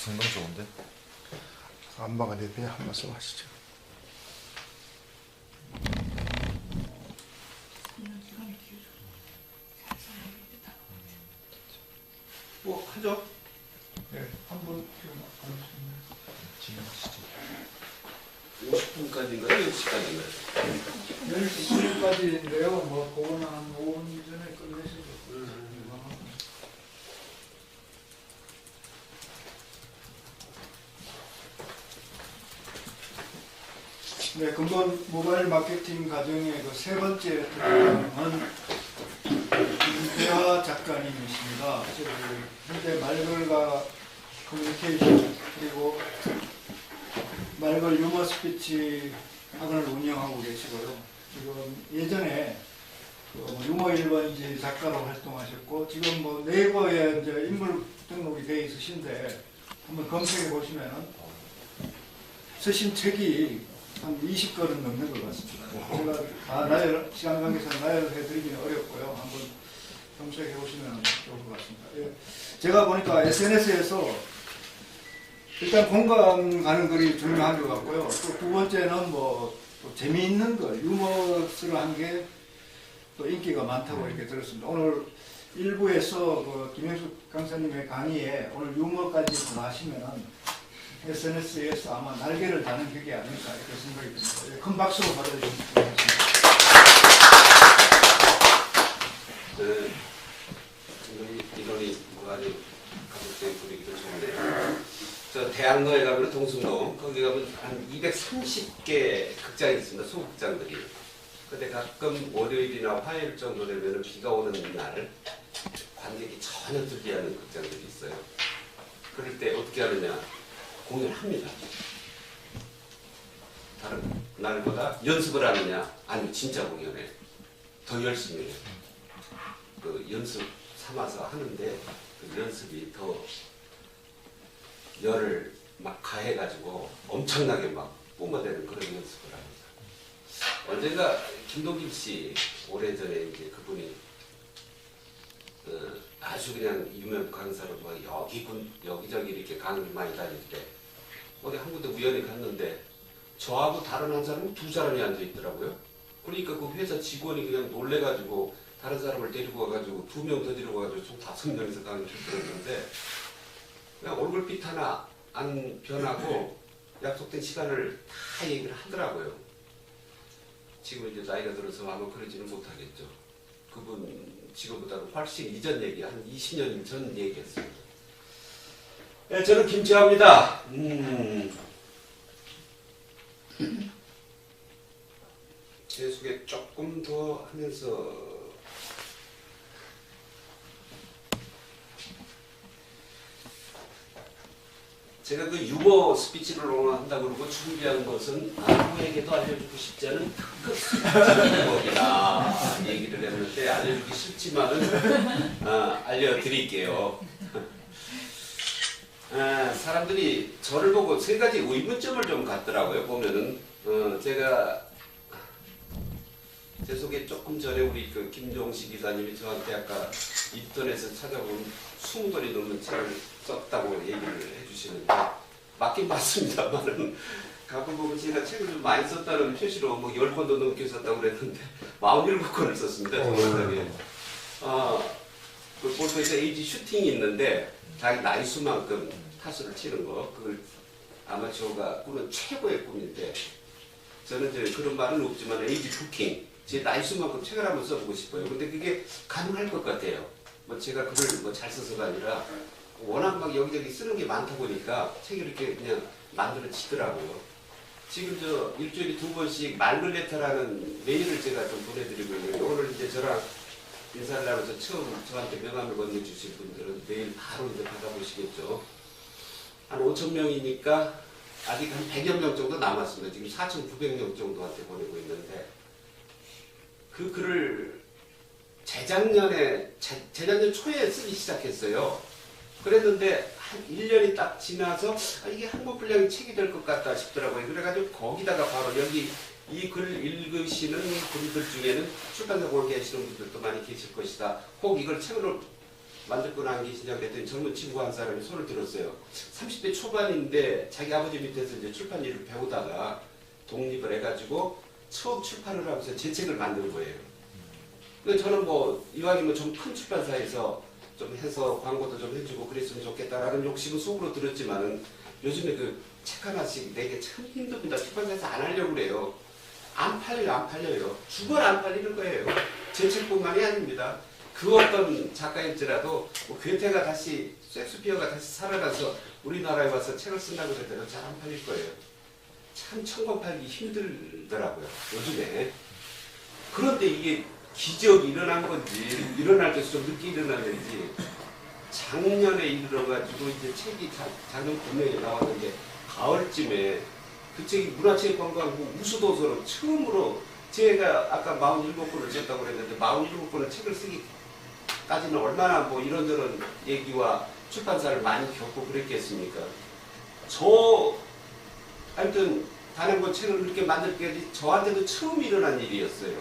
성능 좋은데? 안마가 대표님 한 말씀 하시죠. 뭐 하죠? 네, 한번 진행하시죠. 50분까지인가요? 10시까지인가요? 10시까지인데요. 뭐 그거는 한 5분 전에 끝내시고. 네, 근본 모바일 마케팅 과정의 그 세 번째 특강은 김태하 작가님이십니다. 현재 말글과 커뮤니케이션 그리고 말글 유머 스피치 학원을 운영하고 계시고요. 지금 예전에 그 유머 1번지 작가로 활동하셨고 지금 뭐 네이버에 이제 인물 등록이 되어 있으신데 한번 검색해 보시면은 쓰신 책이 한 20권은 넘는 것 같습니다. 제가 다 나열, 시간 관계상 나열해 드리기는 어렵고요. 한번 검색해 보시면 좋을 것 같습니다. 예. 제가 보니까 SNS에서 일단 공감 가는 글이 중요한 것 같고요. 또 두 번째는 뭐 또 재미있는 글, 유머스러운 게 또 인기가 많다고 이렇게 들었습니다. 오늘 일부에서 그 김영숙 강사님의 강의에 오늘 유머까지 더하시면은 SNS에서 아마 날개를 다는 격이 아닐까 이렇게 생각이 듭니다. 큰 박수로 받아주시면 좋겠습니다. 이론이 아주 가급적인 분위기도 좋은데 저 대학로에 가면 동숭동 거기 가면 한 230개 극장이 있습니다. 소극장들이. 근데 가끔 월요일이나 화요일 정도 되면 비가 오는 날 관객이 전혀 들지 않는 극장들이 있어요. 그럴 때 어떻게 하느냐 공연합니다. 다른 날보다 연습을 하느냐 아니면 진짜 공연해 더 열심히 해요. 그 연습 삼아서 하는데 그 연습이 더 열을 막 가해가지고 엄청나게 막 뿜어대는 그런 연습을 합니다. 언젠가 김동길 씨 오래전에 이제 그분이 아주 그냥 유명 강사로 막 여기저기 이렇게 강의 많이 다닐 때 어디 한 군데 우연히 갔는데 저하고 다른 한 사람은 두 사람이 앉아 있더라고요. 그러니까 그 회사 직원이 그냥 놀래가지고 다른 사람을 데리고 와가지고 2명 더 데리고 와가지고 총 5명이서 강의를 들었는데 그냥 얼굴빛 하나 안 변하고 약속된 시간을 다 얘기를 하더라고요. 지금 이제 나이가 들어서 아마 그러지는 못하겠죠. 그분 지금보다는 훨씬 이전 얘기, 한 20년 전 얘기였습니다. 네, 저는 김치화입니다. 제 소개 조금 더 하면서 제가 그 유머 스피치를 한다고 그러고 준비한 것은 아무에게도 알려주고 싶지 않은 특급 스피치법이다 얘기를 했는데 알려주기 싫지만은 알려드릴게요. 사람들이 저를 보고 세 가지 의문점을 좀 갖더라고요. 보면은 제가 제 소개 조금 전에 우리 그 김종식 기사님이 저한테 아까 인터넷에서 찾아본 20권이 넘는 책을 썼다고 얘기를 해주시는데 맞긴 맞습니다만은 가끔 보면 제가 책을 좀 많이 썼다는 표시로 뭐 10권도 넘게 썼다고 그랬는데 47권을 썼습니다. 정확하게. 그 골프에서 에이지 슈팅이 있는데 자기 나이 수만큼 타수를 치는 거 그걸 아마추어가 꾸는 최고의 꿈인데 저는 이제 그런 말은 없지만 에이지 부킹 제 나이 수만큼 책을 한번 써보고 싶어요. 근데 그게 가능할 것 같아요. 뭐 제가 글을 뭐 잘 써서가 아니라 워낙 막 여기저기 쓰는 게 많다 보니까 책이 이렇게 그냥 만들어지더라고요. 지금 저 일주일에 2번씩 말글레터라는 메일을 제가 좀 보내드리고 있는데 오늘 이제 저랑 인사를 나눠서 처음 저한테 명함을 건네주신 분들은 내일 바로 이제 받아보시겠죠. 한 5,000명이니까 아직 한 100여 명 정도 남았습니다. 지금 4,900명 정도한테 보내고 있는데 그 글을 재작년 초에 쓰기 시작했어요. 그랬는데 한 1년이 딱 지나서 이게 한국 분량이 책이 될 것 같다 싶더라고요. 그래가지고 거기다가 바로 여기 이 글 읽으시는 분들 중에는 출판사 보러 계시는 분들도 많이 계실 것이다. 혹 이걸 책으로 만들 건 안 계시냐 그랬더니 젊은 친구 한 사람이 손을 들었어요. 30대 초반인데 자기 아버지 밑에서 이제 출판 일을 배우다가 독립을 해가지고 처음 출판을 하면서 제 책을 만든 거예요. 그래서 저는 뭐 이왕이면 좀 큰 출판사에서 좀 해서 광고도 좀 해주고 그랬으면 좋겠다라는 욕심은 속으로 들었지만은 요즘에 그 책 하나씩 내게 참 힘듭니다. 출판사에서 안 하려고 그래요. 안 팔려요, 안 팔려요. 죽어라 안 팔리는 거예요. 제 책뿐만이 아닙니다. 그 어떤 작가일지라도 뭐 괴테가 다시 섹스피어가 다시 살아나서 우리나라에 와서 책을 쓴다고 그러더라도 잘 안 팔릴 거예요. 참 천권 팔기 힘들더라고요. 요즘에. 그런데 이게 기적이 일어난 건지 일어날 때서 좀 늦게 일어나는지 작년에 이르러가지고 이제 책이 작년 봄에 나왔는데 가을쯤에 그 책이 문화체육관광부 우수도서로 처음으로 제가 아까 47권을 썼다고 그랬는데 47권의 책을 쓰기까지는 얼마나 뭐 이런저런 얘기와 출판사를 많이 겪고 그랬겠습니까? 하여튼 단 한 권 책을 그렇게 만들 때까지 저한테도 처음 일어난 일이었어요.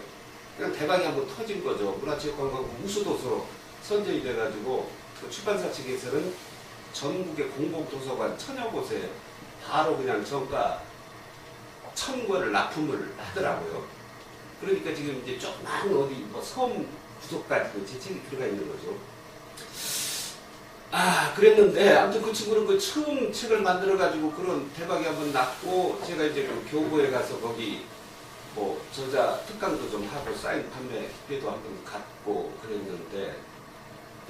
그냥 대박이 한번 터진 거죠. 문화체육관광부 우수도서로 선정이 돼가지고 그 출판사 측에서는 전국의 공공도서관 1000여 곳에 바로 그냥 정가 1000권을 납품을 하더라고요. 그러니까 지금 이제 조그만 어디 뭐 섬 구석까지도 제 책이 들어가 있는 거죠. 그랬는데 아무튼 그 친구는 그 처음 책을 만들어가지고 그런 대박이 한번 났고 제가 이제 그 교보에 가서 거기 뭐 저자 특강도 좀 하고 사인 판매회도 한번 갖고 그랬는데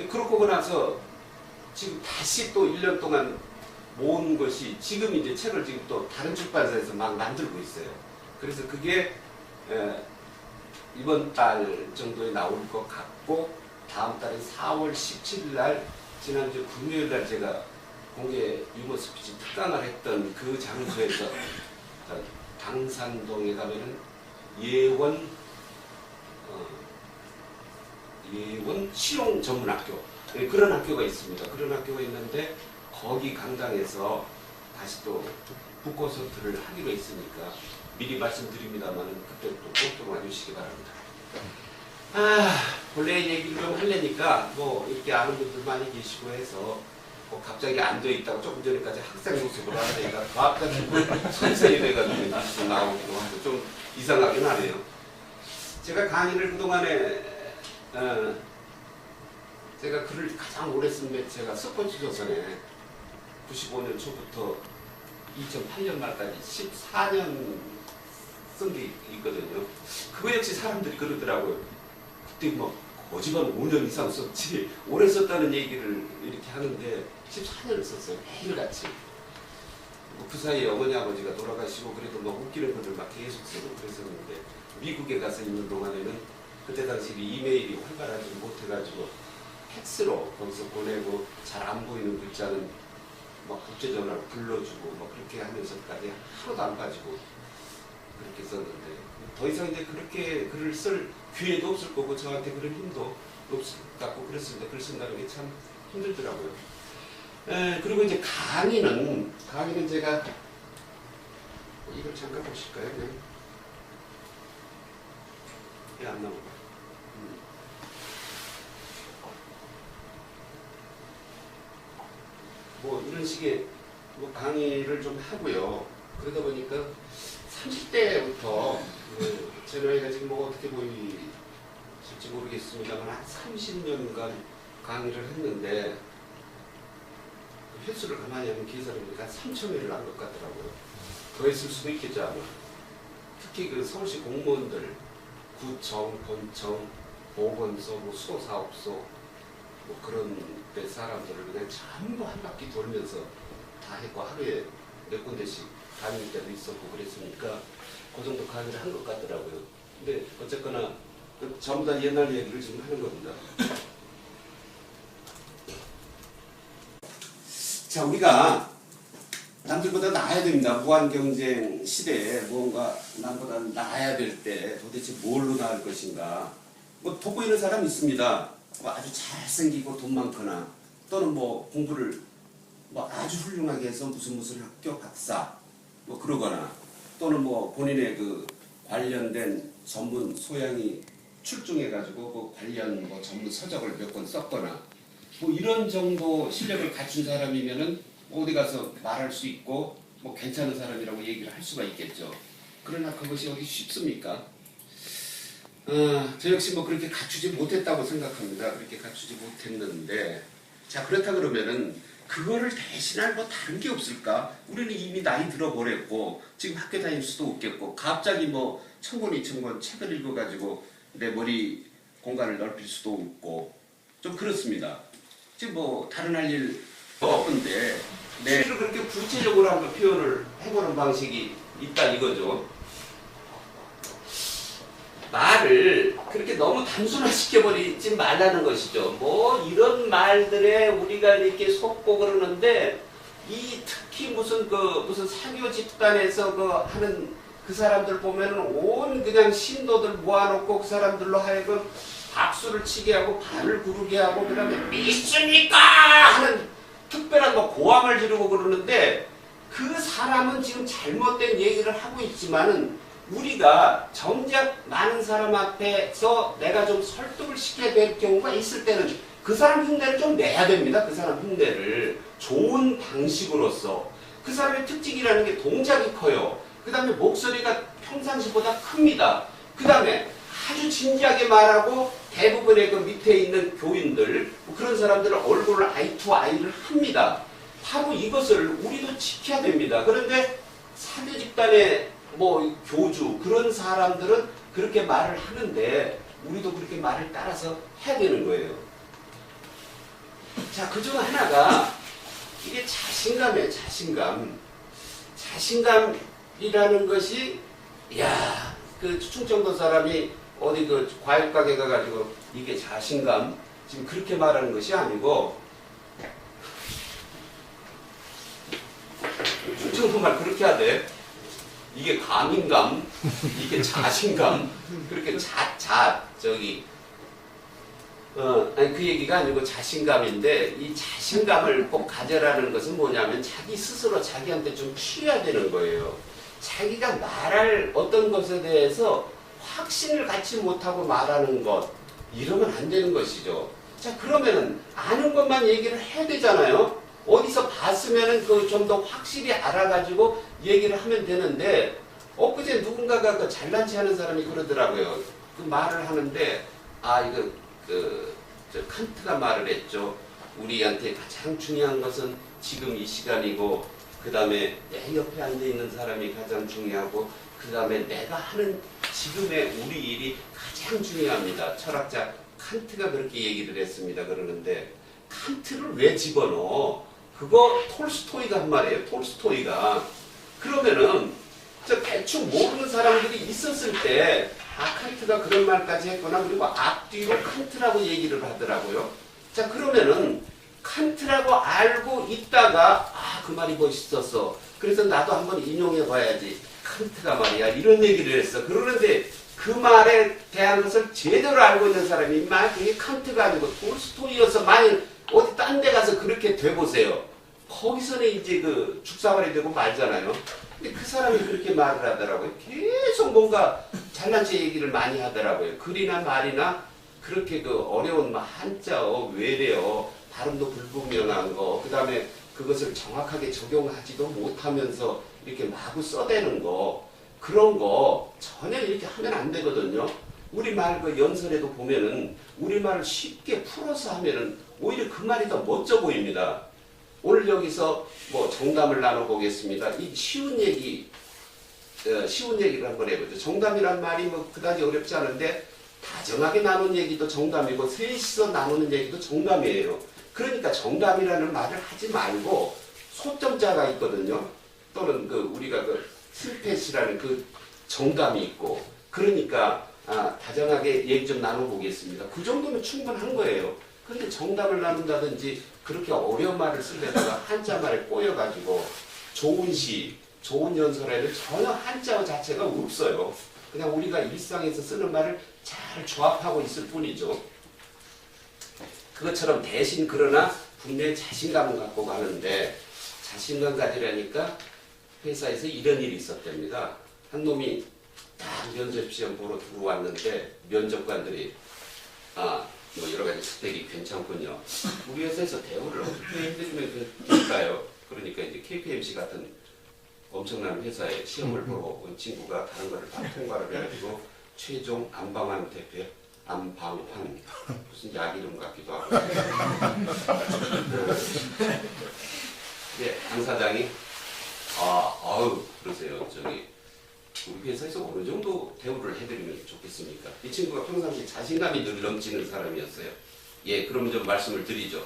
그러고 나서 지금 다시 또 1년 동안 모은 것이 지금 이제 책을 지금 또 다른 출판사에서 막 만들고 있어요. 그래서 그게 이번 달 정도에 나올 것 같고 다음 달에 4월 17일 날 지난주 금요일 날 제가 공개 유머 스피치 특강을 했던 그 장소에서 당산동에 가면은 예원 실용 전문학교 그런 학교가 있습니다. 그런 학교가 있는데 거기 강당에서 다시 또 북콘서트를 하기로 했으니까 미리 말씀드립니다만은 그때 또 꼭 좀 와주시기 바랍니다. 본래 얘기를 좀 하려니까 뭐 이렇게 아는 분들 많이 계시고 해서 뭐 갑자기 앉아 있다가 조금 전에까지 학생 모습을 하니까 갑자기 선생이 돼가지고 뉴스 나오기도 하고 좀 이상하긴 하네요. 제가 강의를 그동안에 제가 글을 가장 오래 쓴 매체가 스포츠조선에 95년 초부터 2008년 말까지 14년 쓴 게 있거든요. 그거 역시 사람들이 그러더라고요. 그때 뭐 거짓말 5년 이상 썼지 오래 썼다는 얘기를 이렇게 하는데 14년을 썼어요. 매일같이. 그 사이에 어머니 아버지가 돌아가시고 그래도 뭐 웃기는 것들 막 계속 쓰고 그랬었는데 미국에 가서 있는 동안에는 그때 당시 이메일이 활발하지 못해가지고 팩스로 거기서 보내고 잘 안 보이는 글자는 막 국제전화로 불러주고 뭐 그렇게 하면서까지 하나도 안 빠지고 그렇게 썼는데 더 이상 이제 그렇게 글을 쓸 기회도 없을 거고 저한테 그런 힘도 없을 것 같고 그랬습니다. 글 쓴다는 게 참 힘들더라고요. 그리고 이제 강의는 제가 이걸 잠깐 보실까요? 그냥 안 나오고. 뭐 이런 식의 뭐 강의를 좀 하고요. 그러다 보니까 30대부터 제 나이가 지금 뭐 어떻게 보이실지 모르겠습니다만 한 30년간 강의를 했는데 횟수를 가만히 하면 계산해 보니까 3,000회를 한 것 같더라고요. 더 했을 수도 있겠죠 아마. 특히 그 서울시 공무원들 구청, 본청, 보건소, 뭐 수도사업소 뭐 그런 데 사람들을 그냥 전부 한 바퀴 돌면서 다 했고 하루에 몇 군데씩 다닐 때도 있었고 그랬으니까 그 정도 강의를 한 것 같더라고요. 근데 어쨌거나 전부 다 옛날 얘기를 지금 하는 겁니다. 자, 우리가 남들보다 나아야 됩니다. 무한경쟁 시대에 무언가 남보다 나아야 될 때 도대체 뭘로 나을 것인가. 뭐 돋보이는 사람 있습니다. 뭐 아주 잘생기고 돈 많거나 또는 뭐 공부를 뭐 아주 훌륭하게 해서 무슨 학교 박사 뭐 그러거나 또는 뭐 본인의 그 관련된 전문 소양이 출중해가지고 그 관련 뭐 전문 서적을 몇 권 썼거나 뭐 이런 정도 실력을 갖춘 사람이면은 어디 가서 말할 수 있고 뭐 괜찮은 사람이라고 얘기를 할 수가 있겠죠. 그러나 그것이 어디 쉽습니까? 저 역시 뭐 그렇게 갖추지 못했다고 생각합니다. 그렇게 갖추지 못했는데, 자 그렇다 그러면은 그거를 대신할 뭐 다른 게 없을까? 우리는 이미 나이 들어버렸고 지금 학교 다닐 수도 없겠고 갑자기 뭐 1000권 2000권 책을 읽어가지고 내 머리 공간을 넓힐 수도 없고 좀 그렇습니다. 지금 뭐 다른 할 일 없는데 시를 그렇게 구체적으로 한번 표현을 해보는 방식이 있다 이거죠. 말을 그렇게 너무 단순화시켜버리지 말라는 것이죠. 뭐 이런 말들에 우리가 이렇게 속고 그러는데 이 특히 무슨 사교 집단에서 하는 그 사람들 보면은 온 그냥 신도들 모아놓고 그 사람들로 하여금 박수를 치게 하고 발을 구르게 하고 그다음에 믿습니까 하는 특별한 고함을 지르고 그러는데 그 사람은 지금 잘못된 얘기를 하고 있지만은 우리가 정작 많은 사람 앞에서 내가 좀 설득을 시켜야 될 경우가 있을 때는 그 사람 흉내를 좀 내야 됩니다. 그 사람 흉내를 좋은 방식으로서. 그 사람의 특징이라는 게 동작이 커요. 그 다음에 목소리가 평상시보다 큽니다. 그 다음에 아주 진지하게 말하고 대부분의 그 밑에 있는 교인들 그런 사람들은 얼굴을 아이 투 아이를 합니다. 바로 이것을 우리도 지켜야 됩니다. 그런데 사교 집단의 뭐 교주 그런 사람들은 그렇게 말을 하는데 우리도 그렇게 말을 따라서 해야 되는 거예요. 자, 그중 하나가 이게 자신감이에요. 자신감이라는 것이 야, 그 충청도 사람이 어디 그 과일 가게 가가지고 이게 자신감 지금 그렇게 말하는 것이 아니고 충청도 말 그렇게 하대. 이게 감인감, 이게 자신감, 그렇게 아니 그 얘기가 아니고 자신감인데 이 자신감을 꼭 가져라는 것은 뭐냐면 자기 스스로 자기한테 좀 취해야 되는 거예요. 자기가 말할 어떤 것에 대해서 확신을 갖지 못하고 말하는 것, 이러면 안 되는 것이죠. 자, 그러면은 아는 것만 얘기를 해야 되잖아요. 어디서 봤으면은 그 좀 더 확실히 알아가지고 얘기를 하면 되는데, 엊그제 누군가가 그 잘난 체 하는 사람이 그러더라고요. 그 말을 하는데, 저 칸트가 말을 했죠. 우리한테 가장 중요한 것은 지금 이 시간이고, 그 다음에 내 옆에 앉아있는 사람이 가장 중요하고, 그 다음에 내가 하는 지금의 우리 일이 가장 중요합니다. 철학자 칸트가 그렇게 얘기를 했습니다. 그러는데, 칸트를 왜 집어넣어? 그거 톨스토이가 한 말이에요. 톨스토이가. 그러면은 저 대충 모르는 사람들이 있었을 때 칸트가 그런 말까지 했거나 그리고 앞뒤로 칸트라고 얘기를 하더라고요. 자, 그러면은 칸트라고 알고 있다가 그 말이 멋있었어. 그래서 나도 한번 인용해 봐야지. 칸트가 말이야. 이런 얘기를 했어. 그러는데 그 말에 대한 것을 제대로 알고 있는 사람이 그게 칸트가 아니고 톨스토이여서 만일 어디 딴 데 가서 그렇게 돼보세요. 거기서는 이제 그 죽사발이 되고 말잖아요. 근데 그 사람이 그렇게 말을 하더라고요. 계속 뭔가 잘난 체 얘기를 많이 하더라고요. 글이나 말이나 그렇게 그 어려운 한자어, 외래어, 발음도 불분명한 거, 그 다음에 그것을 정확하게 적용하지도 못하면서 이렇게 마구 써대는 거, 그런 거 전혀 이렇게 하면 안 되거든요. 우리말 그 연설에도 보면은 우리말을 쉽게 풀어서 하면은 오히려 그 말이 더 멋져 보입니다. 오늘 여기서 뭐 정담을 나눠보겠습니다. 이 쉬운 얘기를 한번 해보죠. 정담이란 말이 뭐 그다지 어렵지 않은데 다정하게 나눈 얘기도 정담이고 셋이서 나누는 얘기도 정담이에요. 그러니까 정담이라는 말을 하지 말고 소점자가 있거든요. 또는 우리가 슬펫이라는 그 정담이 있고, 그러니까 다정하게 얘기 좀 나눠보겠습니다. 그 정도면 충분한 거예요. 그런데 정담을 나눈다든지 그렇게 어려운 말을 쓰려다가 한자말에 꼬여가지고 좋은 시, 좋은 연설에는 전혀 한자어 자체가 없어요. 그냥 우리가 일상에서 쓰는 말을 잘 조합하고 있을 뿐이죠. 그것처럼 대신 그러나 분명히 자신감을 갖고 가는데, 자신감 가지려니까 회사에서 이런 일이 있었답니다. 한 놈이 딱 면접시험 보러 들어왔는데 면접관들이 뭐 여러 가지 되게 괜찮군요. 우리 회사에서 대우를 어떻게 해드리면 될까요? 그러니까 이제 KPMC 같은 엄청난 회사에 시험을 보러 온 친구가 다른 거를 다 통과를 해가지고 최종 안방환 대표, 안방환 무슨 약 이름 같기도 하고. 네, 강 사장이 아우 그러세요. 저기 우리 회사에서 어느 정도 대우를 해드리면 좋겠습니까? 이 친구가 평상시 자신감이 늘 넘치는 사람이었어요. 예, 그럼 좀 말씀을 드리죠.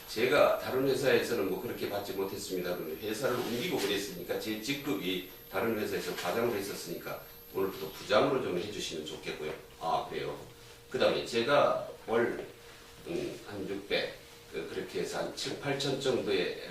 제가 다른 회사에서는 뭐 그렇게 받지 못했습니다. 그러면 회사를 옮기고 그랬으니까 제 직급이 다른 회사에서 과장으로 있었으니까 오늘부터 부장으로 좀 해주시면 좋겠고요. 아, 그래요. 그 다음에 제가 월 한 600, 그렇게 해서 한 7, 8천 정도의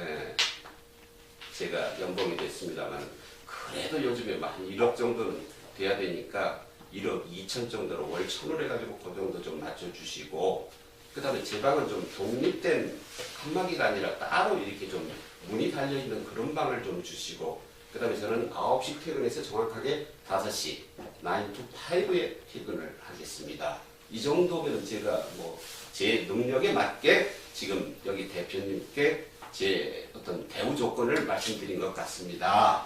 제가 연봉이 됐습니다만 그래도 요즘에 한 1억 정도는 돼야 되니까 1억 2천 정도로 월 1,000원 해가지고 그 정도 좀 맞춰주시고 그 다음에 제 방은 좀 독립된 칸막이가 아니라 따로 이렇게 좀 문이 달려있는 그런 방을 좀 주시고 그 다음에 저는 9시 퇴근해서 정확하게 5시 9 to 5에 퇴근을 하겠습니다. 이 정도면 제가 뭐 제 능력에 맞게 지금 여기 대표님께 제 어떤 대우 조건을 말씀드린 것 같습니다.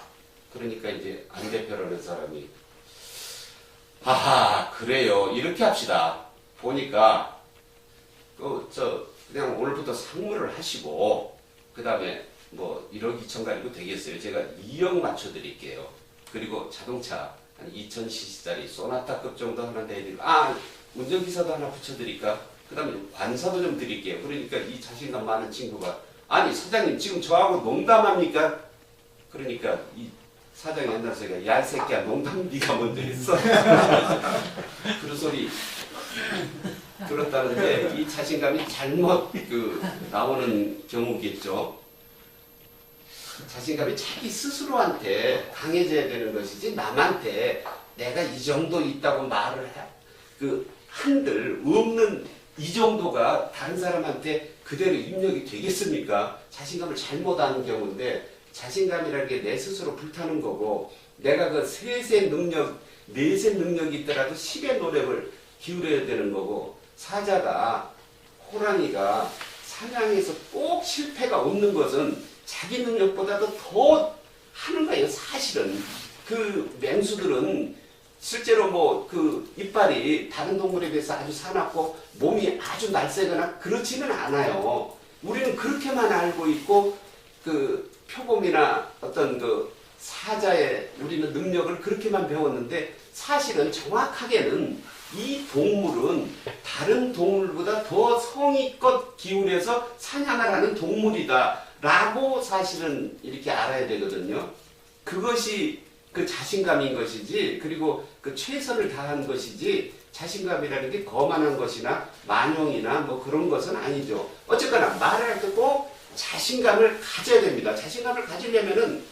그러니까 이제 안 대표라는 사람이 하하 그래요 이렇게 합시다. 보니까 그냥 오늘부터 상무를 하시고 그 다음에 뭐 1억 2천 가지고 되겠어요. 제가 2억 맞춰드릴게요. 그리고 자동차 한 2000cc짜리 소나타급 정도 하나 내드리고 운전기사도 하나 붙여드릴까? 그 다음에 관사도 좀 드릴게요. 그러니까 이 자신감 많은 친구가 아니 사장님 지금 저하고 농담합니까? 그러니까 이 사장이 옛날 소리가 야 이 새끼야 농담 네가 먼저 했어. 그런 소리 들었다는데 이 자신감이 잘못 나오는 경우겠죠. 자신감이 자기 스스로한테 강해져야 되는 것이지 남한테 내가 이 정도 있다고 말을 한들 없는 이 정도가 다른 사람한테 그대로 입력이 되겠습니까? 자신감을 잘못 아는 경우인데 자신감이라는 게 내 스스로 불타는 거고 내가 그 셋의 능력, 넷의 능력이 있더라도 10의 노력을 기울여야 되는 거고 사자가 호랑이가 사냥에서 꼭 실패가 없는 것은 자기 능력보다도 더 하는 거예요. 사실은 그 맹수들은 실제로 뭐 이빨이 다른 동물에 비해서 아주 사납고 몸이 아주 날쌔거나 그렇지는 않아요. 우리는 그렇게만 알고 있고 표범이나 어떤 사자의 우리는 능력을 그렇게만 배웠는데 사실은 정확하게는 이 동물은 다른 동물보다 더 성의껏 기울여서 사냥을 하는 동물이다 라고 사실은 이렇게 알아야 되거든요. 그것이 그 자신감인 것이지 그리고 최선을 다한 것이지 자신감이라는 게 거만한 것이나 만용이나 뭐 그런 것은 아니죠. 어쨌거나 말을 할 때 꼭 자신감을 가져야 됩니다. 자신감을 가지려면은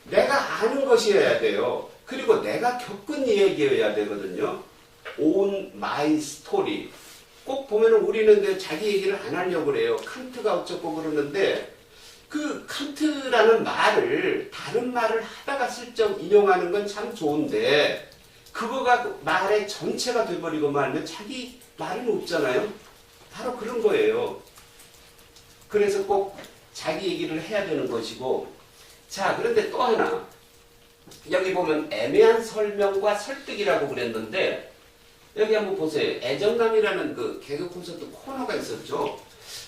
내가 아는 것이어야 돼요. 그리고 내가 겪은 얘기여야 되거든요. own my story. 꼭 보면은 우리는 자기 얘기를 안 하려고 그래요. 칸트가 어쩌고 그러는데 그 칸트라는 말을 다른 말을 하다가 슬쩍 인용하는 건 참 좋은데 그거가 말의 전체가 돼버리고 말면 자기 말은 없잖아요. 바로 그런 거예요. 그래서 꼭 자기 얘기를 해야 되는 것이고 자 그런데 또 하나 여기 보면 애매한 설명과 설득이라고 그랬는데 여기 한번 보세요. 애정감이라는 개그 콘서트 코너가 있었죠.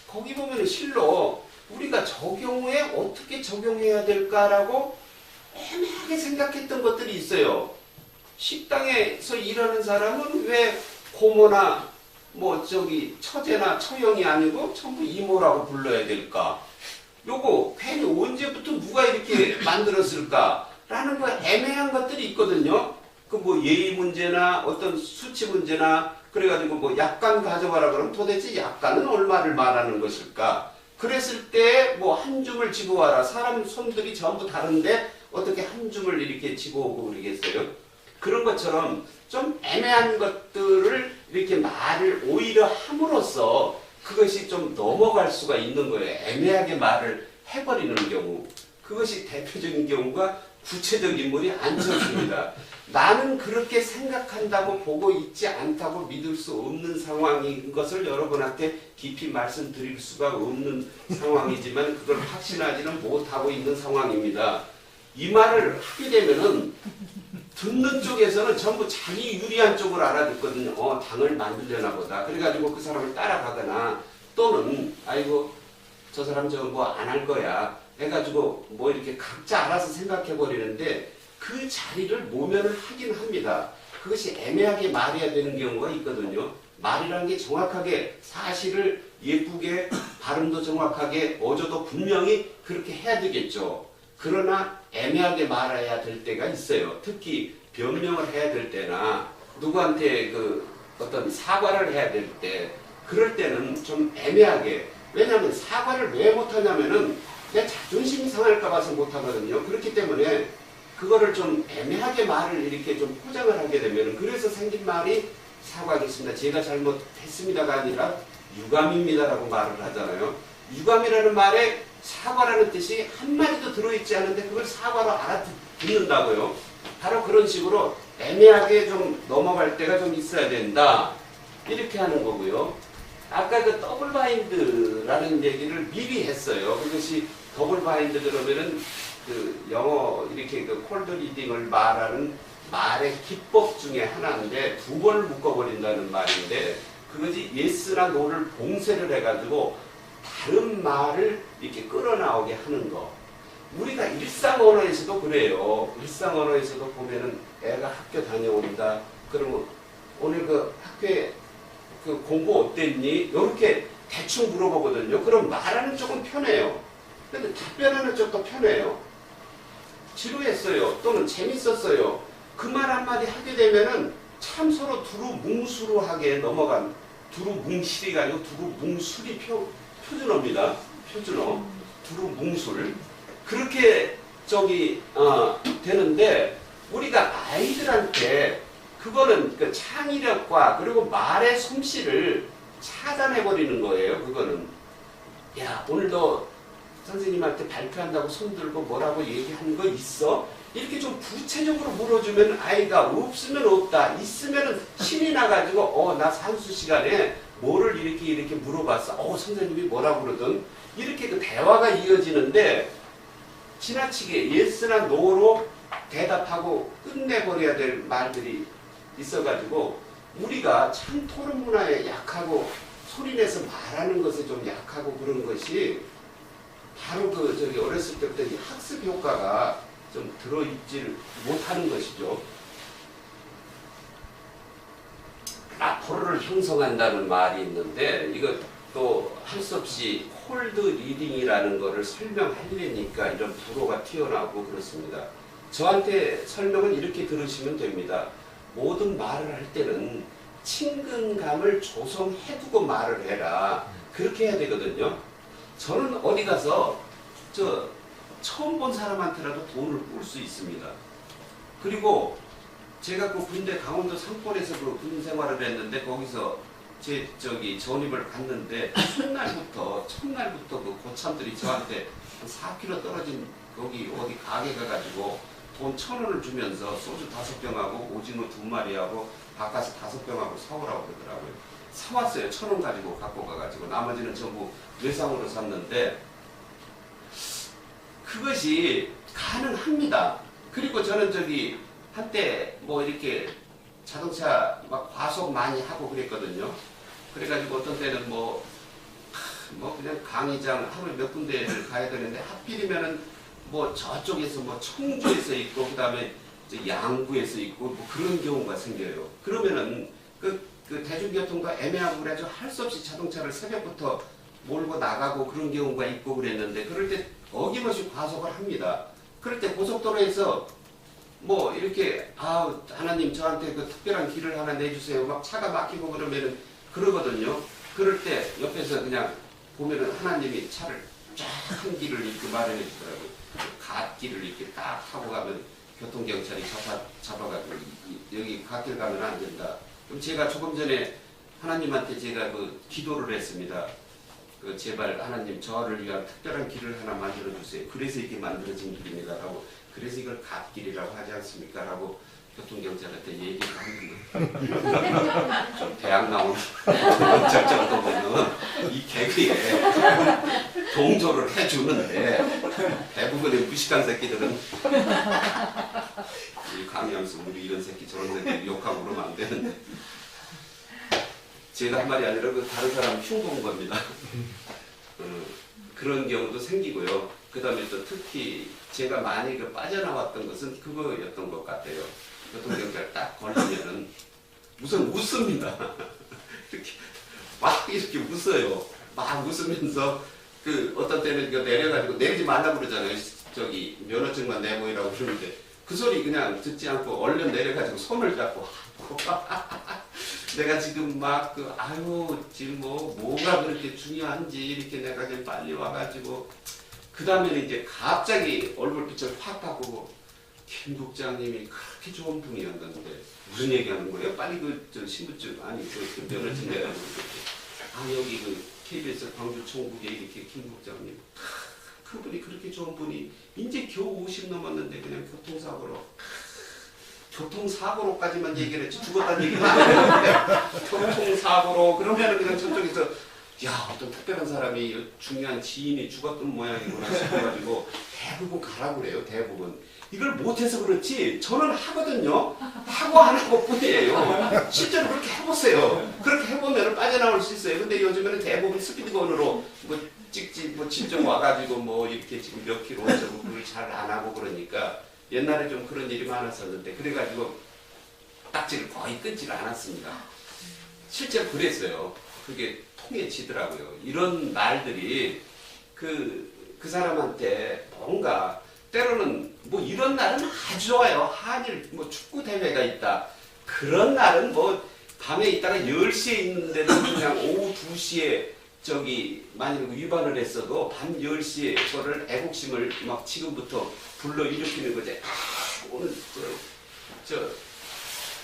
거기 보면 실로 우리가 저 경우에 어떻게 적용해야 될까라고 애매하게 생각했던 것들이 있어요. 식당에서 일하는 사람은 왜 고모나 처제나 처형이 아니고 전부 이모라고 불러야 될까? 요거 괜히 언제부터 누가 이렇게 만들었을까라는 거 애매한 것들이 있거든요. 예의 문제나 어떤 수치 문제나 그래가지고 약간 가져가라 그러면 도대체 약간은 얼마를 말하는 것일까? 그랬을 때 한 줌을 집어와라. 사람 손들이 전부 다른데 어떻게 한 줌을 이렇게 집어오고 그러겠어요? 그런 것처럼 좀 애매한 것들을 이렇게 말을 오히려 함으로써 그것이 좀 넘어갈 수가 있는 거예요. 애매하게 말을 해버리는 경우. 그것이 대표적인 경우가 구체적 인물이 앉혔습니다. 나는 그렇게 생각한다고 보고 있지 않다고 믿을 수 없는 상황인 것을 여러분한테 깊이 말씀드릴 수가 없는 상황이지만 그걸 확신하지는 못하고 있는 상황입니다. 이 말을 하게 되면은 듣는 쪽에서는 전부 자기 유리한 쪽을 알아듣거든요. 당을 만들려나 보다. 그래가지고 그 사람을 따라가거나 또는 아이고 저 사람 저 뭐 안 할 거야 해가지고 뭐 이렇게 각자 알아서 생각해 버리는데 그 자리를 모면을 하긴 합니다. 그것이 애매하게 말해야 되는 경우가 있거든요. 말이라는 게 정확하게 사실을 예쁘게 발음도 정확하게 어조도 분명히 그렇게 해야 되겠죠. 그러나 애매하게 말해야 될 때가 있어요. 특히 변명을 해야 될 때나 누구한테 그 어떤 사과를 해야 될 때 그럴 때는 좀 애매하게 왜냐하면 사과를 왜 못하냐면은 내 자존심이 상할까 봐서 못하거든요. 그렇기 때문에 그거를 좀 애매하게 말을 이렇게 좀 포장을 하게 되면은 그래서 생긴 말이 사과하겠습니다. 제가 잘못했습니다가 아니라 유감입니다라고 말을 하잖아요. 유감이라는 말에 사과라는 뜻이 한마디도 들어있지 않은데 그걸 사과로 알아듣는다고요. 바로 그런 식으로 애매하게 좀 넘어갈 때가 좀 있어야 된다. 이렇게 하는 거고요. 아까 그 더블 바인드라는 얘기를 미리 했어요. 그것이 더블 바인드 그러면은 그 영어 이렇게 그 콜드 리딩을 말하는 말의 기법 중에 하나인데 두 번을 묶어버린다는 말인데 그것이 yes나 no를 봉쇄를 해가지고 다른 말을 이렇게 끌어나오게 하는 거. 우리가 일상 언어에서도 그래요. 일상 언어에서도 보면은 애가 학교 다녀온다. 그러면 오늘 그 학교에 그 공부 어땠니? 이렇게 대충 물어보거든요. 그럼 말하는 쪽은 편해요. 근데 답변하는 쪽도 편해요. 지루했어요. 또는 재밌었어요. 그 말 한마디 하게 되면은 참 서로 두루뭉술하게 넘어간 두루뭉실이가 아니고 두루뭉술이 표준어입니다. 표준어. 두루뭉술. 그렇게 되는데 우리가 아이들한테 그거는 그 창의력과 그리고 말의 솜씨를 차단해버리는 거예요. 그거는. 야, 오늘 너 선생님한테 발표한다고 손들고 뭐라고 얘기하는 거 있어? 이렇게 좀 구체적으로 물어주면 아이가 없으면 없다. 있으면 신이 나가지고 나 산수 시간에 뭐를 이렇게 물어봤어. 선생님이 뭐라고 그러든. 이렇게 그 대화가 이어지는데 지나치게 yes나 no로 대답하고 끝내버려야 될 말들이 있어가지고 우리가 참 토론 문화에 약하고 소리내서 말하는 것에 좀 약하고 그런 것이 바로 어렸을 때부터 이 학습 효과가 좀 들어있지를 못하는 것이죠. 라포르를 형성한다는 말이 있는데 이것도 할 수 없이 콜드 리딩이라는 거를 설명하려니까 이런 불호가 튀어나오고 그렇습니다. 저한테 설명은 이렇게 들으시면 됩니다. 모든 말을 할 때는 친근감을 조성해두고 말을 해라. 그렇게 해야 되거든요. 저는 어디 가서 처음 본 사람한테라도 돈을 꿀 수 있습니다. 그리고 제가 그 군대 강원도 산골에서 그 군 생활을 했는데 거기서 전입을 갔는데 첫날부터 그 고참들이 저한테 한 4km 떨어진 거기 어디 가게 가가지고 돈 1,000원을 주면서 소주 5병하고 오징어 2마리하고 바카스 5병하고 사오라고 그러더라고요. 사왔어요. 1,000원 가지고 갖고 가가지고 나머지는 전부 외상으로 샀는데 그것이 가능합니다. 그리고 저는 한때 뭐 이렇게 자동차 막 과속 많이 하고 그랬거든요. 그래가지고 어떤 때는 뭐 그냥 강의장 하루에 몇 군데를 가야 되는데 하필이면은 뭐 저쪽에서 뭐 청주에서 있고 그다음에 양구에서 있고 뭐 그런 경우가 생겨요. 그러면은 그 대중교통도 애매하고 그래가지고 할 수 없이 자동차를 새벽부터 몰고 나가고 그런 경우가 있고 그랬는데 그럴 때 어김없이 과속을 합니다. 그럴 때 고속도로에서 뭐 이렇게 하나님 저한테 그 특별한 길을 하나 내주세요. 막 차가 막히고 그러면은 그러거든요. 그럴 때 옆에서 그냥 보면은 하나님이 차를 쫙 한 길을 이렇게 마련해 주더라고요. 갓길을 이렇게 딱 타고 가면 교통경찰이 잡아가지고 여기 갓길 가면 안 된다. 그럼 제가 조금 전에 하나님한테 제가 그 기도를 했습니다. 제발 하나님 저를 위한 특별한 길을 하나 만들어 주세요. 그래서 이게 만들어진 길입니다라고. 그래서 이걸 갓길이라고 하지 않습니까? 라고 교통경찰한테 얘기를 합니다. 좀 대학 나온 경찰 정도 보면 이 개그에 동조를 해주는데 대부분의 무식한 새끼들은 이 강양수 우리 이런 새끼 저런 새끼 욕하고 그러면 안 되는데 제가 한 말이 아니라 그 다른 사람 흉보는 겁니다. 그런 경우도 생기고요. 그 다음에 또 특히 제가 많이 빠져나왔던 것은 그거였던 것 같아요. 교통경찰 딱 걸리면은 우선 웃습니다. 이렇게 막 이렇게 웃어요. 막 웃으면서 그 어떤 때는 이거 내려가지고 내리지 말라고 그러잖아요. 저기 면허증만 내보이라고 그러는데 그 소리 그냥 듣지 않고 얼른 내려가지고 손을 잡고 내가 지금 막 아유 지금 뭐가 그렇게 중요한지 이렇게 내가 그냥 빨리 와가지고 그 다음에는 이제 갑자기 얼굴빛을 확 바꾸고 김 국장님이 그렇게 좋은 분이었는데 무슨 얘기하는 거예요? 빨리 저 신분증 아니 그 면허증 내가지고 여기 KBS 광주 총국에 이렇게 김 국장님 그분이 그렇게 좋은 분이 이제 겨우 50 넘었는데 그냥 교통사고로까지만 얘기를 했지 죽었다는 얘기는 안 했는데 교통사고로 그러면 그냥 저쪽에서 야 어떤 특별한 사람이 중요한 지인이 죽었던 모양이구나 싶어가지고 대부분 가라고 그래요. 대부분 이걸 못해서 그렇지 저는 하거든요. 하고 안 하고 뿐이에요. 실제로 그렇게 해보세요. 그렇게 해보면 빠져나올 수 있어요. 근데 요즘에는 대부분 스피드건으로 찍지 직접 와가지고 이렇게 지금 몇 킬로 저거 그걸 잘 안 하고 그러니까 옛날에 좀 그런 일이 많았었는데 그래가지고 딱지를 거의 끊지를 않았습니다. 실제로 그랬어요. 그게 통해지더라고요. 이런 말들이 그 사람한테 뭔가 때로는 이런 날은 아주 좋아요. 한일 축구 대회가 있다. 그런 날은 밤에 있다가 10시에 있는데도 그냥 오후 2시에 만약 위반을 했어도 밤 10시에 그거를 애국심을 막 지금부터 불러일으키는 거지. 오늘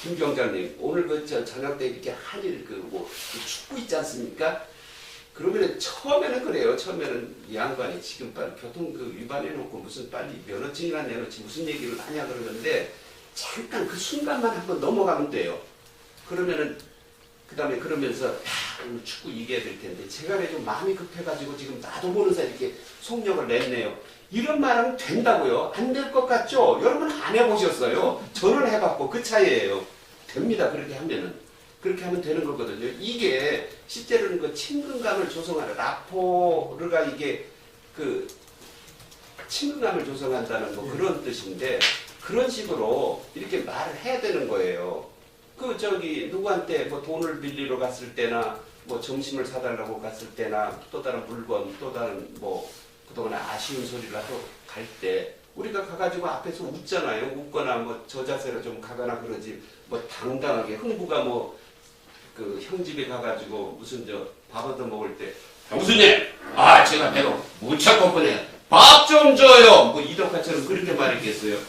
김 경장님 오늘 저녁 때 이렇게 한일 축구 있지 않습니까? 그러면 처음에는 그래요. 처음에는 이 양반이 지금 빨리 교통 위반해놓고 무슨 빨리 면허증이나 내놓지 무슨 얘기를 하냐 그러는데 잠깐 그 순간만 한번 넘어가면 돼요. 그러면은 그 다음에 그러면서 오늘 축구 이겨야 될 텐데 제가 왜 좀 마음이 급해가지고 지금 나도 모르는 사이 이렇게 속력을 냈네요. 이런 말은 된다고요? 안 될 것 같죠? 여러분 안 해보셨어요? 저는 해봤고 그 차이예요. 됩니다. 그렇게 하면은. 그렇게 하면 되는 거거든요. 이게 실제로는 친근감을 조성하는 라포르가 이게 친근감을 조성한다는 그런 뜻인데 그런 식으로 이렇게 말을 해야 되는 거예요. 누구한테 돈을 빌리러 갔을 때나 점심을 사달라고 갔을 때나 또 다른 물건 또 다른 그동안에 아쉬운 소리를 하러 갈 때 우리가 가가지고 앞에서 웃잖아요. 웃거나 저자세로 좀 가거나 그러지 당당하게 흥부가 형 집에 가가지고 무슨 밥 얻어 먹을 때 형수님 제가 배가 무척 고프네요. 밥 좀 줘요. 이덕화처럼 그렇게 말했겠어요.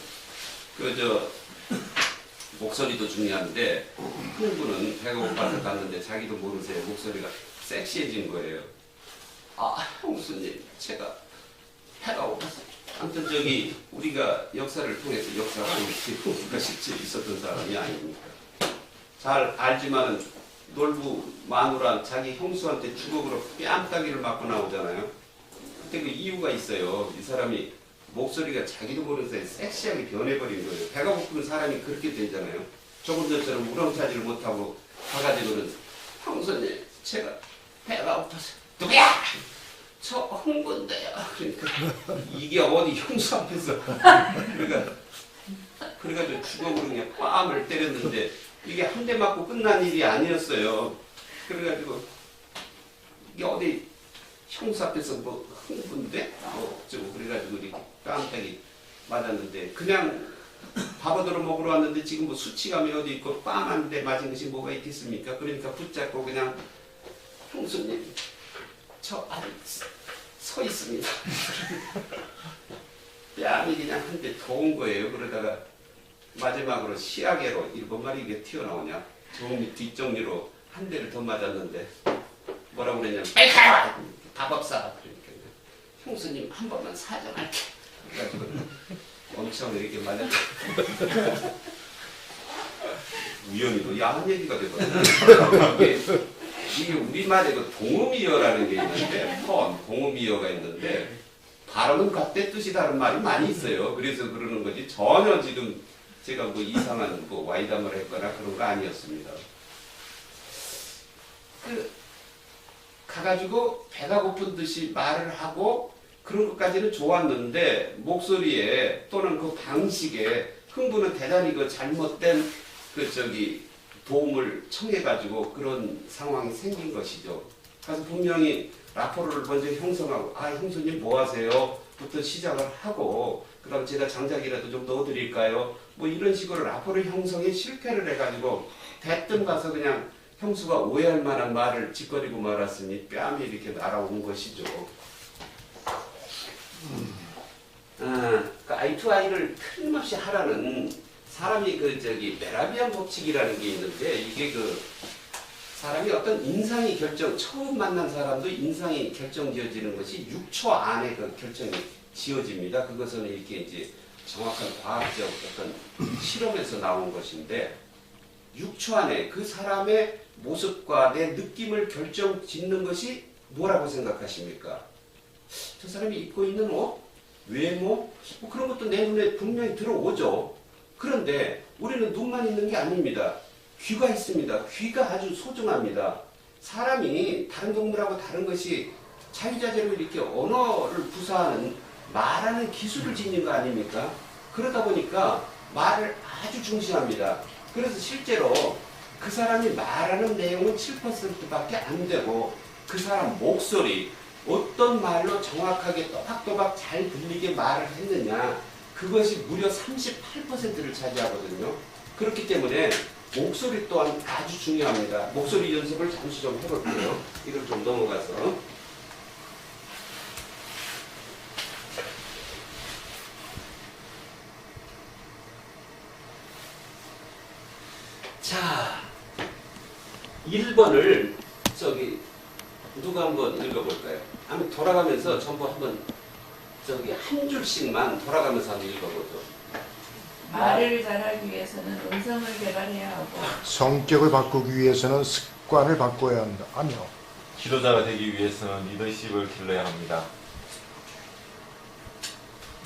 목소리도 중요한데 흥부는 배가 고파서 갔는데 자기도 모르세요. 목소리가 섹시해진 거예요. 형수님 제가 배가 고파서 아무튼 우리가 역사를 통해서 역사하고 흥부가 실제 있었던 사람이 아닙니까? 잘 알지만 놀부 마누라 자기 형수한테 주걱으로 뺨따기를 맞고 나오잖아요. 그때 그 이유가 있어요. 이 사람이 목소리가 자기도 모르는 사이에 섹시하게 변해버린 거예요. 배가 고프면 사람이 그렇게 되잖아요. 조금 전처럼 우렁차지를 못하고 가가지고는 형수님 제가 배가 고파서 누구야? 저 흥부인데요. 그러니까 이게 어디 형수 앞에서 그래가지고 주걱으로 그냥 뺨을 때렸는데 이게 한 대 맞고 끝난 일이 아니었어요. 그래가지고 이게 어디 형수 앞에서 흥분데? 어쩌고 그래가지고 이렇게 깜짝이 맞았는데 그냥 밥 얻으러 먹으러 왔는데 지금 수치감이 어디 있고 뺨 한 대 맞은 것이 뭐가 있겠습니까? 그러니까 붙잡고 그냥 형수님 저 아래 서 있습니다. 뺨이 그냥 한 대 더 온 거예요. 그러다가 마지막으로 시야계로 뭔 말이 이게 튀어나오냐? 정리 뒷정리로 한 대를 더 맞았는데 뭐라고 그랬냐면 빨리 가요! 밥 없사. 그러니까 형수님 한 번만 사정할게. 그래가지고 엄청 이렇게 말했다. 우연히도 야한 얘기가 되거든요. 이게 우리말에 그 동음이어라는 게 있는데, 동음이어가 있는데, 발음은 같대 뜻이 다른 말이 많이 있어요. 그래서 그러는 거지, 전혀 지금 제가 뭐 이상한 뭐 와이담을 했거나 그런 거 아니었습니다. 가가지고 배가 고픈 듯이 말을 하고 그런 것까지는 좋았는데, 목소리에 또는 그 방식에 흥부는 대단히 그 잘못된 도움을 청해가지고 그런 상황이 생긴 것이죠. 그래서 분명히 라포를 먼저 형성하고, 형수님 뭐 하세요? 부터 시작을 하고, 그 다음 제가 장작이라도 좀 넣어드릴까요? 뭐 이런 식으로 라포를 형성에 실패를 해가지고, 대뜸 가서 그냥 형수가 오해할 만한 말을 짓거리고 말았으니 뺨이 이렇게 날아온 것이죠. 아이 투 아이를 틀림없이 하라는 사람이 메라비안 법칙이라는 게 있는데, 이게 사람이 어떤 인상이 처음 만난 사람도 인상이 결정지어지는 것이 6초 안에 결정이 지어집니다. 그것은 이렇게 이제 정확한 과학적 어떤 실험에서 나온 것인데, 6초 안에 그 사람의 모습과 내 느낌을 결정짓는 것이 뭐라고 생각하십니까? 저 사람이 입고 있는 옷? 외모? 뭐 그런 것도 내 눈에 분명히 들어오죠. 그런데 우리는 눈만 있는 게 아닙니다. 귀가 있습니다. 귀가 아주 소중합니다. 사람이 다른 동물하고 다른 것이 자유자재로 이렇게 언어를 구사하는 말하는 기술을 지닌 거 아닙니까? 그러다 보니까 말을 아주 중시합니다. 그래서 실제로 그 사람이 말하는 내용은 7%밖에 안 되고, 그 사람 목소리, 어떤 말로 정확하게 또박또박 잘 들리게 말을 했느냐, 그것이 무려 38%를 차지하거든요. 그렇기 때문에 목소리 또한 아주 중요합니다. 목소리 연습을 잠시 좀 해볼게요. 이걸 좀 넘어가서. 자, 1번을 누가 한번 읽어볼까요? 한번 돌아가면서 전부 한번 한 줄씩만 돌아가면서 한번 읽어보죠. 말을 잘하기 위해서는 음성을 개발해야 하고, 성격을 바꾸기 위해서는 습관을 바꿔야 하며, 지도자가 되기 위해서는 리더십을 길러야 합니다.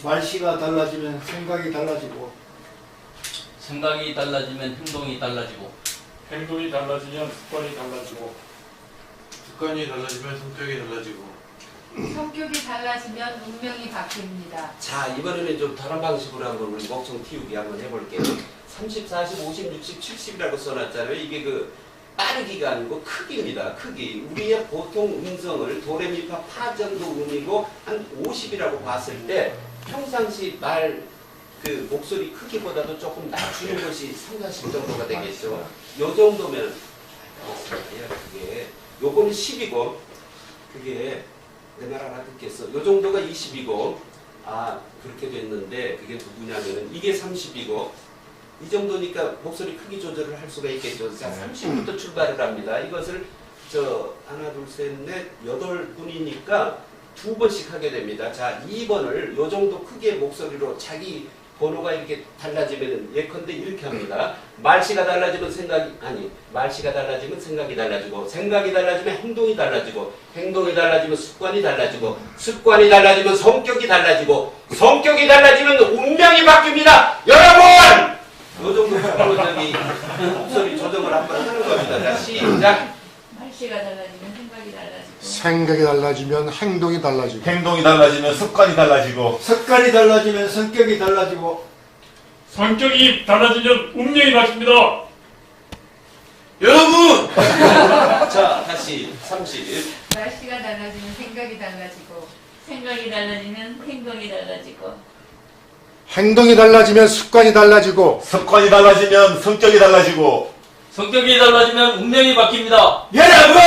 말씨가 달라지면 생각이 달라지고, 생각이 달라지면 행동이 달라지고, 행동이 달라지면 습관이 달라지고, 습관이 달라지면 성격이 달라지고, 성격이 달라지면 운명이 바뀝니다. 자, 이번에는 좀 다른 방식으로 한번 우리 목청 틔우기 한번 해볼게요. 30, 40, 50, 60, 70이라고 써놨잖아요. 이게 빠르기가 아니고 크기입니다. 크기. 우리의 보통 음성을 도레미파 파 정도 음이고 한 50이라고 봤을 때 평상시 목소리 크기보다도 조금 낮추는 것이 3, 40 정도가 되겠죠. 요 정도면 그게 요거는 10이고, 그게 내 말 알아듣겠어. 요 정도가 20이고, 그렇게 됐는데 그게 누구냐면은 이게 30이고, 이 정도니까 목소리 크기 조절을 할 수가 있겠죠. 자, 30부터 출발을 합니다. 이것을 하나, 둘, 셋, 넷, 8분이니까 2번씩 하게 됩니다. 자, 2번을 요 정도 크기의 목소리로 자기 번호가 이렇게 달라지면 예컨대 이렇게 합니다. 말씨가 달라지면 말씨가 달라지면 생각이 달라지고, 생각이 달라지면 행동이 달라지고, 행동이 달라지면 습관이 달라지고, 습관이 달라지면 성격이 달라지고, 성격이 달라지면 운명이 바뀝니다. 여러분! 요 정도 목소리 조정을 한번 하는 겁니다. 자, 시작! 말씨가 달라지면 생각이 달라지고, 생각이 달라지면 행동이 달라지고, 행동이 달라지면 습관이 달라지고, 습관이 달라지면 성격이 달라지고, 성격이 달라지면 운명이 바뀝니다. 여러분! 자, 다시 30. 말씨가 달라지면 생각이 달라지고, 생각이 달라지면 행동이 달라지고, 행동이 달라지면 습관이 달라지고, 습관이 달라지면 성격이 달라지고, 성격이 달라지면 운명이 바뀝니다. 여러분!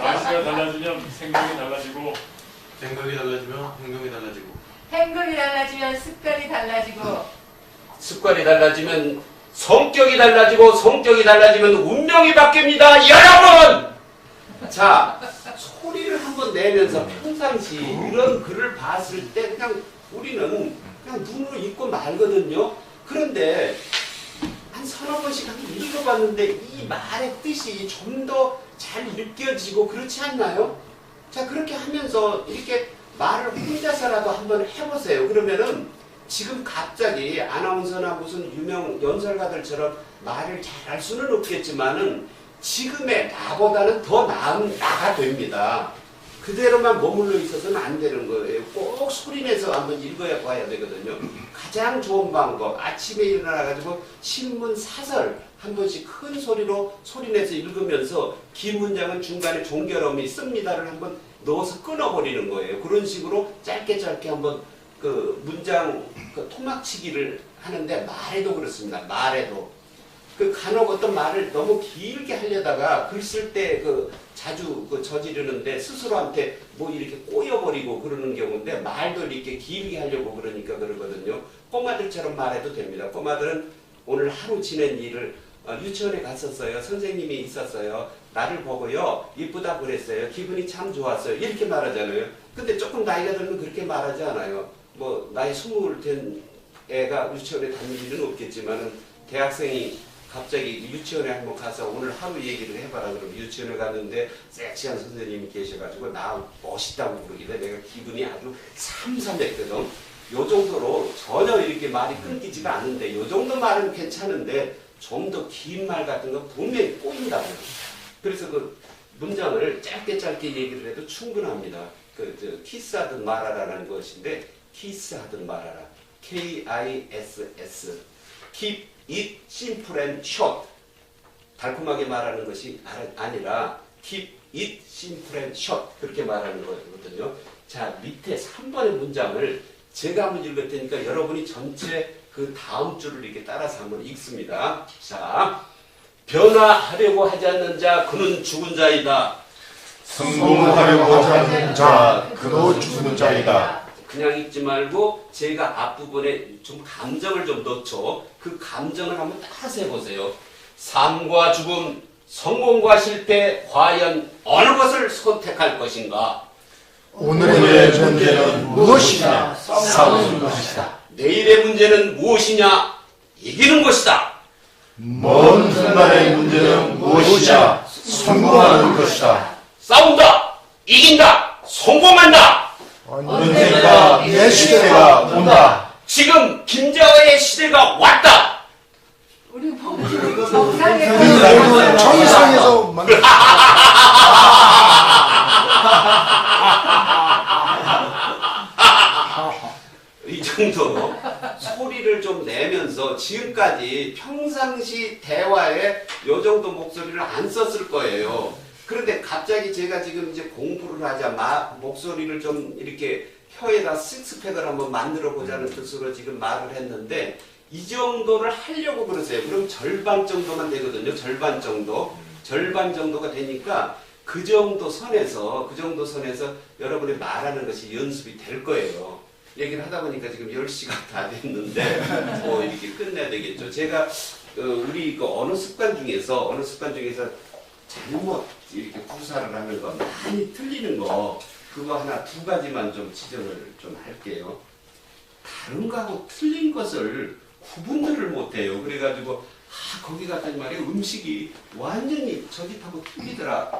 말씨가 달라지면 생각이 달라지고, 생각이 달라지면 행동이 달라지고, 행동이 달라지면 습관이 달라지고, 습관이 달라지면 성격이 달라지고, 성격이 달라지면 운명이 바뀝니다. 여러분! 자, 소리를 내면서 평상시 이런 글을 봤을 때 그냥 우리는 그냥 눈으로 읽고 말거든요. 그런데 한 서너 번씩 한번 읽어봤는데 이 말의 뜻이 좀 더 잘 느껴지고 그렇지 않나요? 자, 그렇게 하면서 이렇게 말을 혼자서라도 한번 해보세요. 그러면은 지금 갑자기 아나운서나 무슨 유명 연설가들처럼 말을 잘할 수는 없겠지만은 지금의 나보다는 더 나은 나가 됩니다. 그대로만 머물러 있어서는 안 되는 거예요. 꼭 소리내서 한번 읽어야 봐야 되거든요. 가장 좋은 방법, 아침에 일어나가지고 신문 사설 한 번씩 큰 소리로 소리내서 읽으면서 긴 문장은 중간에 종결음이 있습니다를 한번 넣어서 끊어버리는 거예요. 그런 식으로 짧게 한번 그 문장 그 토막치기를 하는데 말에도 그렇습니다. 말에도. 그 간혹 어떤 말을 너무 길게 하려다가 글 쓸 때 그 자주 그 저지르는데 스스로한테 뭐 이렇게 꼬여버리고 그러는 경우인데 말도 이렇게 길게 하려고 그러니까 그러거든요. 꼬마들처럼 말해도 됩니다. 꼬마들은 오늘 하루 지낸 일을 유치원에 갔었어요. 선생님이 있었어요. 나를 보고요. 이쁘다 그랬어요. 기분이 참 좋았어요. 이렇게 말하잖아요. 근데 조금 나이가 들면 그렇게 말하지 않아요. 뭐 나이 20 된 애가 유치원에 다닐 일은 없겠지만은 대학생이 갑자기 유치원에 한번 가서 오늘 하루 얘기를 해봐라 그러면 유치원에 갔는데 섹시한 선생님이 계셔가지고 나 멋있다고 부르길래 내가 기분이 아주 삼삼했거든. 요 정도로 전혀 이렇게 말이 끊기지가 않는데 요 정도 말은 괜찮은데 좀 더 긴 말 같은 건 분명히 꼬인다고요. 그래서 그 문장을 짧게 얘기를 해도 충분합니다. 키스하듯 말하라는 것인데 키스하듯 말하라. K-I-S-S. Keep it simple and short. 달콤하게 말하는 것이 아니라 keep it simple and short. 그렇게 말하는 거거든요. 자, 밑에 3번의 문장을 제가 한번 읽을 테니까 여러분이 전체 그 다음 줄을 이렇게 따라서 한번 읽습니다. 자, 변화하려고 하지 않는 자 그는 죽은 자이다. 성공하려고 하지 않는 자 그도 죽은 자이다. 그냥 읽지 말고 제가 앞부분에 좀 감정을 좀 넣죠. 그 감정을 한번 따라서 해보세요. 삶과 죽음, 성공과 실패, 과연 어느 것을 선택할 것인가? 오늘의 문제는 무엇이냐? 싸우는 것이다. 내일의 문제는 무엇이냐? 이기는 것이다. 먼 훗날의 문제는 무엇이냐? 성공하는 것이다. 싸운다, 이긴다, 성공한다. 언젠가 내 시대가 온다. 지금 김자화의 시대가 왔다. 우리 보고 정상에서 만든 이 정도로 소리를 좀 내면서 지금까지 평상시 대화에 요 정도 목소리를 안 썼을 거예요. 그런데 갑자기 제가 지금 이제 공부를 하자 목소리를 좀 이렇게 혀에다 식스팩을 한번 만들어 보자는 뜻으로 지금 말을 했는데 이 정도를 하려고 그러세요. 그럼 절반 정도만 되거든요. 절반 정도가 되니까 그 정도 선에서 여러분이 말하는 것이 연습이 될 거예요. 얘기를 하다 보니까 지금 10시가 다 됐는데 뭐 이렇게 끝내야 되겠죠. 제가 우리 그 언어 습관 중에서 잘못 이렇게 구사를 하는 거 많이 틀리는 거 그거 하나 두 가지만 좀 지적을 좀 할게요. 다른 거하고 틀린 것을 구분들을 못해요. 그래가지고 거기 갔더니 말이에요. 음식이 완전히 저 집하고 틀리더라.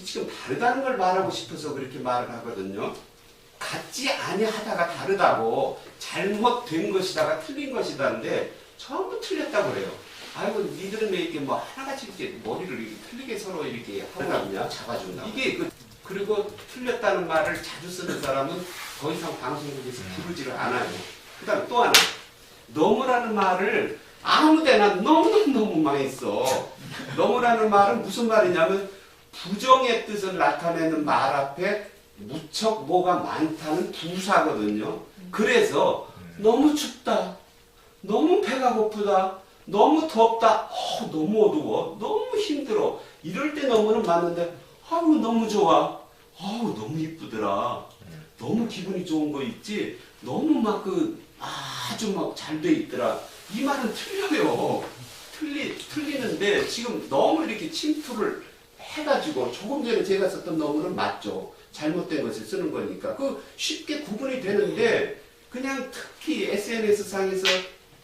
지금 다르다는 걸 말하고 싶어서 그렇게 말을 하거든요. 같지 아니하다가 다르다고 잘못된 것이다가 틀린 것이다인데 전부 틀렸다고 그래요. 아이고 니들은 왜 이렇게 뭐 하나같이 이렇게 머리를 이렇게 틀리게 서로 이렇게 하고 있냐 잡아준다. 이게 그리고 틀렸다는 말을 자주 쓰는 사람은 더 이상 방송국에서 부르지를 않아요. 그 다음에 또 하나 너무라는 말을 아무데나 너무 많이 써. 너무라는 말은 무슨 말이냐면 부정의 뜻을 나타내는 말 앞에 무척 뭐가 많다는 부사거든요. 그래서 너무 춥다, 너무 배가 고프다, 너무 덥다, 너무 어두워, 너무 힘들어. 이럴 때 너무는 맞는데 아우 너무 좋아, 아우 너무 이쁘더라, 너무 기분이 좋은 거 있지, 너무 막 아주 막 잘 돼 있더라. 이 말은 틀려요. 틀리는데 지금 너무 이렇게 침투를 해가지고 조금 전에 제가 썼던 논문은 맞죠. 잘못된 것을 쓰는 거니까 그 쉽게 구분이 되는데 그냥 특히 SNS 상에서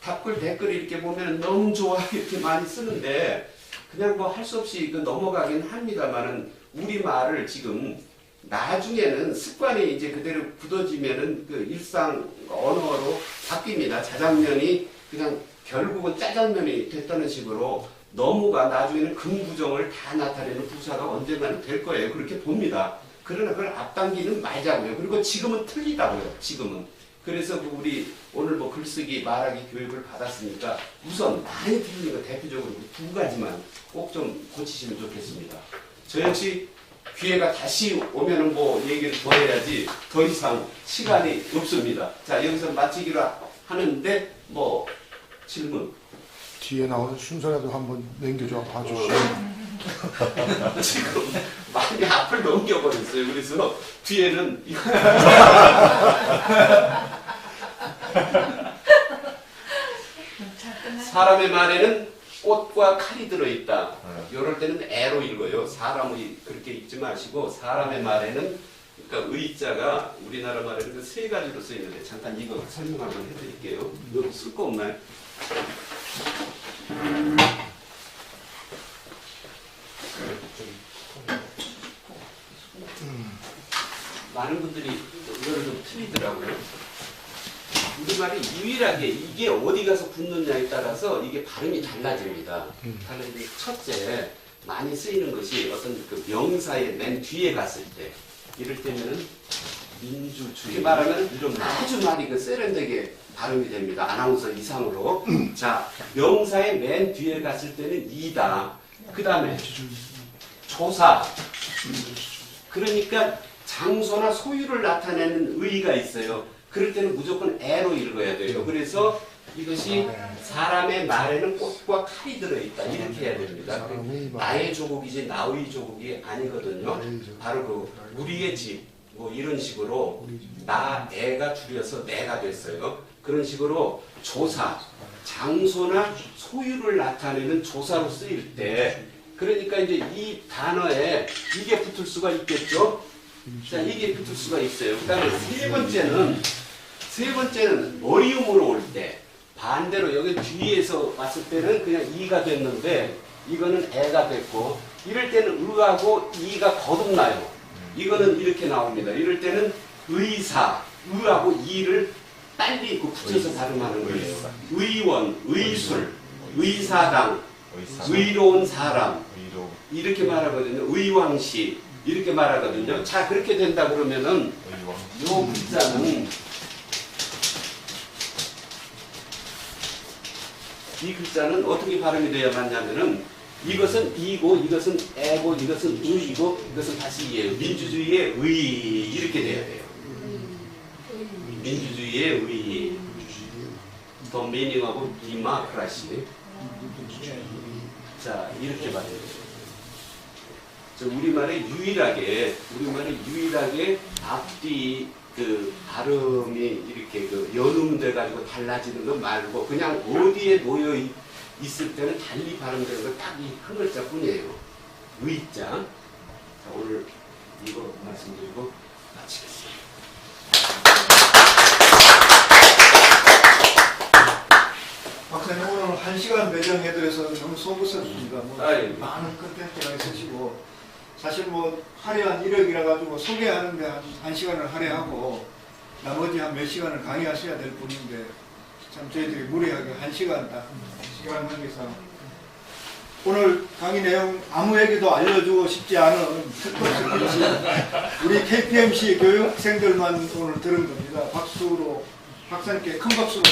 답글 댓글 이렇게 보면 너무 좋아 이렇게 많이 쓰는데 그냥 뭐 할 수 없이 그 넘어가긴 합니다만은 우리 말을 지금 나중에는 습관이 이제 그대로 굳어지면은 그 일상 언어로 바뀝니다. 자장면이 그냥 결국은 짜장면이 됐다는 식으로 너무가 나중에는 긍부정을 다 나타내는 부사가 언젠가는 될 거예요. 그렇게 봅니다. 그러나 그걸 앞당기는 말자고요. 그리고 지금은 틀리다고요. 지금은. 그래서 그 우리 오늘 뭐 글쓰기 말하기 교육을 받았으니까 우선 많이 틀리는 거 대표적으로 두 가지만 꼭 좀 고치시면 좋겠습니다. 저 역시 기회가 다시 오면은 뭐 얘기를 더 해야지 더 이상 시간이 없습니다. 자, 여기서 마치기로 하는데 뭐 질문. 뒤에 나오는 순서라도 한번 넘겨줘 봐주시오. 지금 많이 앞을 넘겨버렸어요. 그래서 뒤에는 사람의 말에는 꽃과 칼이 들어있다. 이럴 때는 애로 읽어요. 사람이 그렇게 읽지 마시고 사람의 말에는 그러니까 의자가 우리나라 말에는 그 세 가지로 쓰이는데 잠깐 이거 설명 한번 해드릴게요. 이거 쓸 거 없나요? 많은 분들이 이거를 좀 틀리더라고요. 우리말이 유일하게 이게 어디 가서 붙느냐에 따라서 이게 발음이 달라집니다. 달라지는 첫째, 많이 쓰이는 것이 어떤 그 명사의 맨 뒤에 갔을 때 이럴 때면은 민주주의 말하면 이런 아주 많이 그 세련되게 발음이 됩니다. 아나운서 이상으로. 자, 명사의 맨 뒤에 갔을 때는 이다. 그 다음에 조사. 그러니까 장소나 소유를 나타내는 의가 있어요. 그럴 때는 무조건 애로 읽어야 돼요. 그래서 이것이 사람의 말에는 꽃과 칼이 들어있다. 이렇게 해야 됩니다. 나의 조국이지 나의 조국이 아니거든요. 바로 그 우리의 집, 뭐 이런 식으로 나, 애가 줄여서 내가 됐어요. 그런 식으로 조사, 장소나 소유를 나타내는 조사로 쓰일 때 그러니까 이제 이 단어에 이게 붙을 수가 있겠죠. 자, 이게 붙을 수가 있어요. 그 다음에 세 번째는 어리움으로 올 때 반대로 여기 뒤에서 왔을 때는 그냥 이가 됐는데 이거는 애가 됐고 이럴 때는 의하고 이가 거듭나요. 이거는 이렇게 나옵니다. 이럴 때는 의사, 의하고 이를 빨리 붙여서 발음하는 거예요. 의원, 의술, 의사당, 의로운 사람 이렇게 말하거든요. 의왕시 이렇게 말하거든요. 자, 그렇게 된다 그러면은 요 글자는 이 글자는 어떻게 발음이 돼야 맞냐면은 이것은 이고 이것은 애고 이것은 의이고 이것은 다시 이예요. 민주주의의 의 이렇게 돼야 돼요. 민주주의의 의. The meaning of democracy. 자, 이렇게 봐야 돼요. 우리말에 유일하게 앞뒤 그 발음이 이렇게 그 연음돼 가지고 달라지는 거 말고 그냥 어디에 놓여 있을 때는 달리 발음되는 거 딱 이 큰 글자뿐이에요. 의자. 자, 오늘 이거 말씀드리고 마치겠습니다. 박사님 오늘 1시간 배정해드려서 너무 소부스럽습니다. 뭐 많은 컨텐츠가 있으시고 사실 뭐 화려한 이력이라 가지고 소개하는데 한 시간을 할애하고 나머지 한 몇 시간을 강의하셔야 될 분인데 참 저희들이 무리하게 1시간 딱 시간 관계상 오늘 강의 내용 아무에게도 알려주고 싶지 않은 특별히 우리 KPMC 교육생들만 오늘 들은 겁니다. 박수로 박사님께 큰 박수로